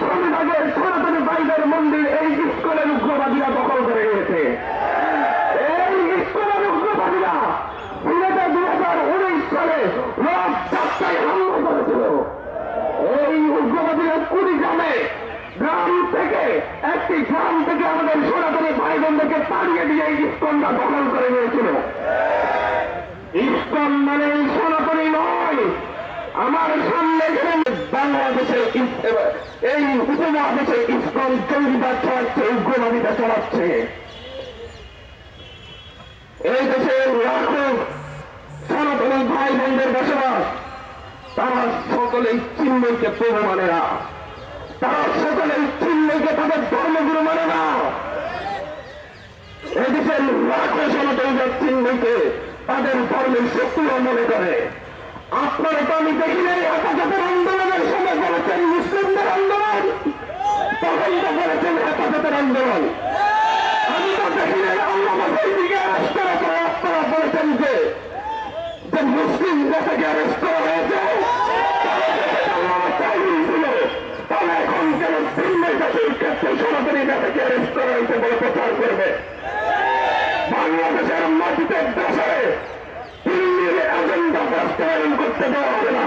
সংবিধানের সনাতনী ভাইদের মন্দির এই ইস্কনের উগ্রবাদীরা দখল করে নিয়েছে। এই ইস্কনের উগ্রবাদীরা 2019 সালে রাত 4টায় হামলা করেছিল। এই উগ্রবাদীরা কুড়িগ্রামে একটি গ্রাম থেকে আমাদের সনাতনী ভাই বোনদেরকে তাড়িয়ে দিয়ে ইস্কনরা দখল করে নিয়েছিল। ইস্কন মানে সনাতনী নয়। আমার সামনে বাংলাদেশে এই উপমহাদেশে ইস্কন জঙ্গিবাদ চালাচ্ছে, উগ্রবাদিতা চালাচ্ছে। এই দেশে লাখো সনাতনী ভাই বোনদের বসবাস, তারা সকলেই চিন্ময়কে প্রভু মানে না, তারা সকলেই চিন্ময়কে তাদের ধর্মগুরু মানে না। এদেশের লাখো সনাতনীদের চিন্ময়কে তাদের ধর্মের শত্রু মনে করে। আপনারা তো আমি দেখিলে হেফাজতের আন্দোলনের সময় বলেছেন মুসলিমদের আন্দোলন, তখন তো বলেছেন হেফাজতের আন্দোলন। আমি তো দেখিলে আল্লামা সাঈদীকে অ্যারেস্ট করার পরে আপনারা বলেছেন যে মুসলিম নেতাকে অ্যারেস্ট করা হয়েছে, আল্লামা সাঈদী ছিল, তাহলে এখন কেন চিন্ময় দাসের ক্ষেত্রে সনাতনী নেতাকে অ্যারেস্ট করা হয়েছে বলে প্রচার করবে? বাংলাদেশের মাটিতে দেশে দিল্লির এজেন্ডা বাস্তবায়ন করতে দেওয়া হবে না।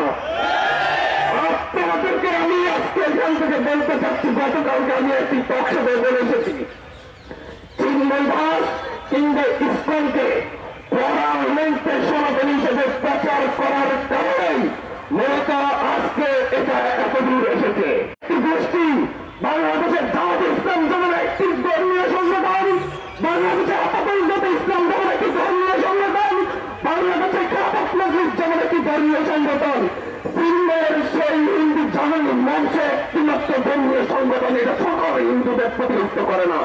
আপনাদেরকে আমি আজকে এখান থেকে বলতে চাচ্ছি, গতকালকে আমি একটি টকশোতে বলে এসেছি, চিন্ময় দাস কিংবা ইস্কনকে পার্লামেন্টের সনাতনী হিসেবে প্রচার করার কারণেই মূলত আজকে এটা এতদূর এসেছে। একটি গোষ্ঠী বাংলাদেশের জামাত ইসলাম যেমন একটি ধর্মীয় সংগঠন, বাংলাদেশের আপাতত ইসলাম যেমন একটি ধর্মীয় সংগঠন, বাংলাদেশের খেলাফত মজলিস যেমন একটি ধর্মীয় সংগঠন, চিন্ময়ের সেই হিন্দু জানানি মঞ্চে একটিমাত্র ধর্মীয় সংগঠন, এটা সকল হিন্দুদের প্রতিনিধিত্ব করে না।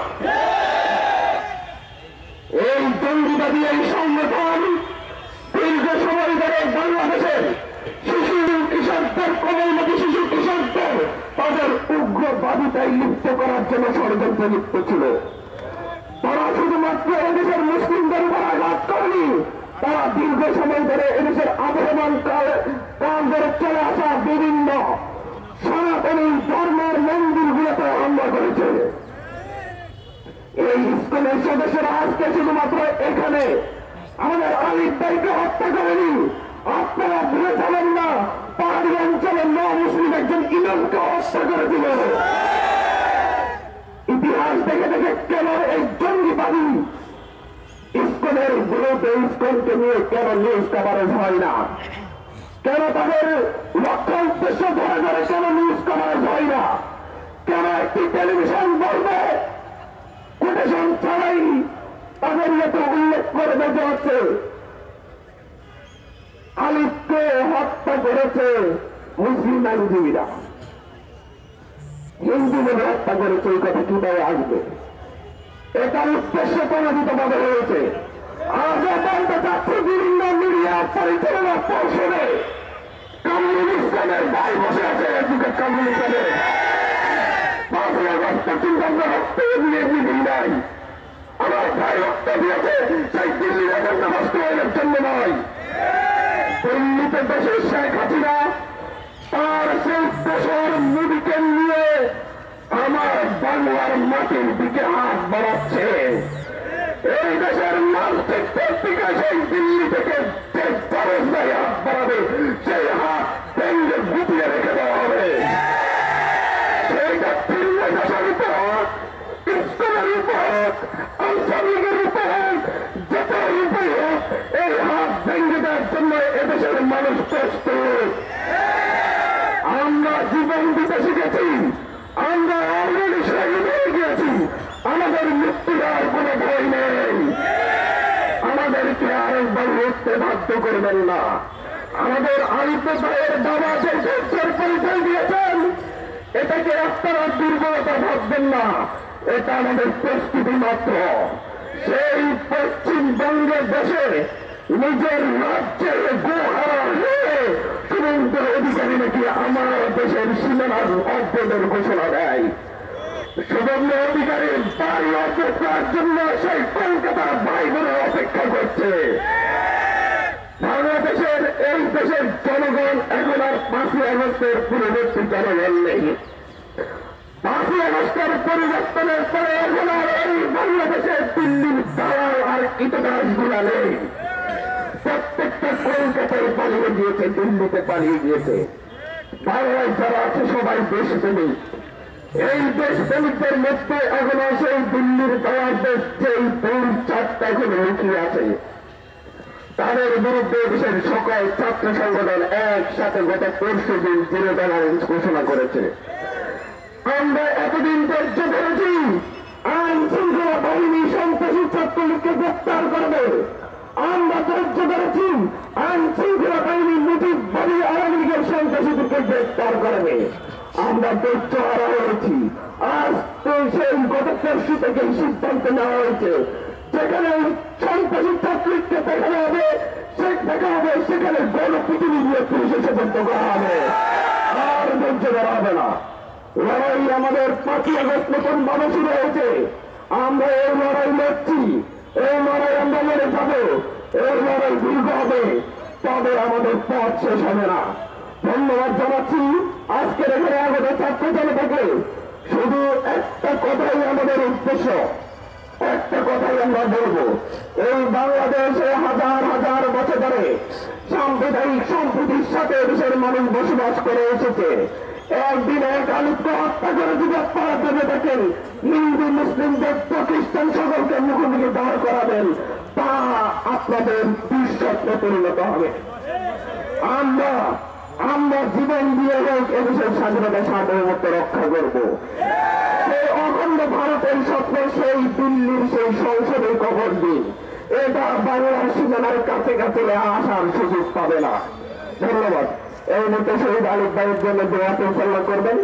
এই জঙ্গিবাদী এই সংগঠন দীর্ঘ সময় ধরে বাংলাদেশের শিশু কিশোরদের, কোমলমতি শিশু কিশোরদের তাদের উগ্রবাদিতায় লিপ্ত করার জন্য ষড়যন্ত্রে লিপ্ত ছিল। তারা শুধুমাত্র এদেশের মুসলিমদের উপর আঘাত করেনি, তারা দীর্ঘ সময় ধরে এদেশের আবহমান কাল ধরে চলে আসা বিভিন্ন সনাতনী ধর্মের মন্দিরগুলোতে হামলা করেছে। এই ইস্কনের সদস্যরা আজকে শুধুমাত্র এখানে আমাদের আলিফ ভাইকে হত্যা করেনি, আপনারা ভুলে যাবেন না পাহাড়ি অঞ্চলে মুসলিম একজন ইমামকে হত্যা করেছিল। ইতিহাস দেখে দেখে কেন এই জঙ্গিবাদী ইস্কনের বিরুদ্ধে, ইস্কনকে নিয়ে কেন নিউজ কভারেজ হয় না? কেন তাদের লক্ষ্য উদ্দেশ্য ধরে ধরে কেন নিউজ কভারেজ হয় না? কেন একটি টেলিভিশন বলবে কোটেশন ছাড়াই তাদের ইয়েতে উল্লেখ করবে যে হচ্ছে আলিফকে হত্যা করেছে মুসলিম আইনজীবীরা, হিন্দু বলে হত্যা করেছে, এই কথা কিভাবে আসবে? এটার উদ্দেশ্য প্রণোদিত ভাবে হয়েছে। আজ বলতে চাচ্ছি বিভিন্ন মিডিয়া পরিচালনা পর্ষদে কামরুল ইসলামের ভাই বসে আছে, এদিকে কামরুল ইসলামের 5ই আগস্ট পর্যন্ত আমরা রক্ত দিয়ে দিন নাই, আমার ভাই রক্ত দিয়েছে সেই দিল্লির এজেন্ডা বাস্তবায়নের জন্য নয়। দিল্লিতে দেশের শেখ হাসিনা তার সেই দেশের মোদীকে নিয়ে আমার বাংলার মাটির দিকে হাত বাড়াচ্ছে। এই দেশের নাস্তিক পত্রিকা সেই দিল্লি থেকে যে দরজ ভাই হাত বাড়াবে, সেই হাত ভেঙে গুটিয়ে রেখে দেওয়া হবে। সেইটা চিন্ময় দাসের উপর, ইস্কনের উপর, আনসারীদের উপর, যেটার উপর এই হাত ভেঙে দেওয়ার জন্য এদেশের মানুষ প্রস্তুত। আমরা জীবন দিতে শিখেছি, আমরা অলরেডি শহীদ হয়ে গিয়েছি, আমাদের মৃত্যুর আর কোনো ভয় নেই। আমাদেরকে আরেকবার উঠতে বাধ্য করবেন না। আমাদের আলিফ ভাইয়ের বাবা যে সত্যের পরিচয় দিয়েছেন, এটাকে আপনারা দুর্বলতা ভাববেন না, এটা আমাদের প্রস্তুতি মাত্র। সেই পশ্চিমবঙ্গের দেশে নিজের রাজ্যের গোহারা হয়ে শুভেন্দু অধিকারী নাকি আমার দেশের সীমানার অর্জনের ঘোষণা দেয়। শুভেন্দু অধিকারীর বাড়ি অর্জন করার জন্য সেই কলকাতার ভাই বোনের অপেক্ষা করছে। বাংলাদেশের এই দেশের জনগণ এখন আর 5ই আগস্টের পূর্ববর্তী জনগণ নেই। 5ই আগস্টের পরিবর্তনের পরে এখন আর এই বাংলাদেশে দিল্লির দালাল আর ইতিহাসগুলা নেই। প্রত্যেকটা কলকাতায় পালিয়ে গিয়েছে, দিল্লিতে পালিয়ে গিয়েছে। বাংলায় যারা আছে সবাই দেশপ্রেমিক। এই দেশপ্রেমিকদের মধ্যে এখনো সেই দিল্লির দালালদের যেই চারটা এখন লুকিয়ে আছে, তাদের বিরুদ্ধে দেশের সকল ছাত্র সংগঠন একসাথে গত পরশু দিন জিরো টলারেন্স ঘোষণা করেছে। আমরা এতদিন ধৈর্য ধরেছি আইন শৃঙ্খলা বাহিনী সন্ত্রাসী ছাত্রলীগকে গ্রেপ্তার করবে। আমরা ধৈর্য ধরেছি আইন শৃঙ্খলা বাহিনী মুজিববাদী আওয়ামী লীগের সন্ত্রাসীদেরকে গ্রেপ্তার করবে। আমরা ধৈর্য হারা হয়েছি। আজ তো সেই গত পরশু থেকে সিদ্ধান্ত নেওয়া হয়েছে, যেখানে সন্ত্রাসী ছাত্রলীগকে দেখানো হবে সেখানে গণপিটুনি দিয়ে পুলিশের সাথে করা হবে। আর ধৈর্য ধরা হবে না। লড়াই আমাদের 5ই আগস্ট নতুন ভাবে শুরু হয়েছে। আমরা এই লড়াই লড়ছি, এই লড়াই আমরা লড়ে যাবো, এই লড়াই দীর্ঘ হবে, তবে আমাদের পথ শেষ হবে না। ধন্যবাদ জানাচ্ছি আজকের এখানে আগত ছাত্র জনতাকে। শুধু একটা কথাই আমাদের উদ্দেশ্য, একটা কথাই আমরা বলবো, এই বাংলাদেশে হাজার হাজার বছর ধরে সাম্প্রদায়িক সম্প্রীতির সাথে দেশের মানুষ বসবাস করে এসেছে। একদিন এক আলুকে হত্যা করে যদি আপনারা ভেবে থাকেন হিন্দু মুসলিম বৌদ্ধ খ্রিস্টান সকলকে মুখোমুখি দাঁড় করাবেন, তা আপনাদের দুঃস্বপ্নে পরিণত হবে। আমরা জীবন দিয়ে হোক এদেশের স্বাধীনতা সার্বভৌমত্ব রক্ষা করব। সেই অখণ্ড ভারতের স্বপ্ন সেই দিল্লির সেই সংসদের কবর দিন, এটা বাংলার সীমানার কাছে কাছে আসার সুযোগ পাবে না। ধন্যবাদ। এই মতো শহীদ আলিফ ভাইয়ের জন্য দোয়া পরিচালনা করবেন।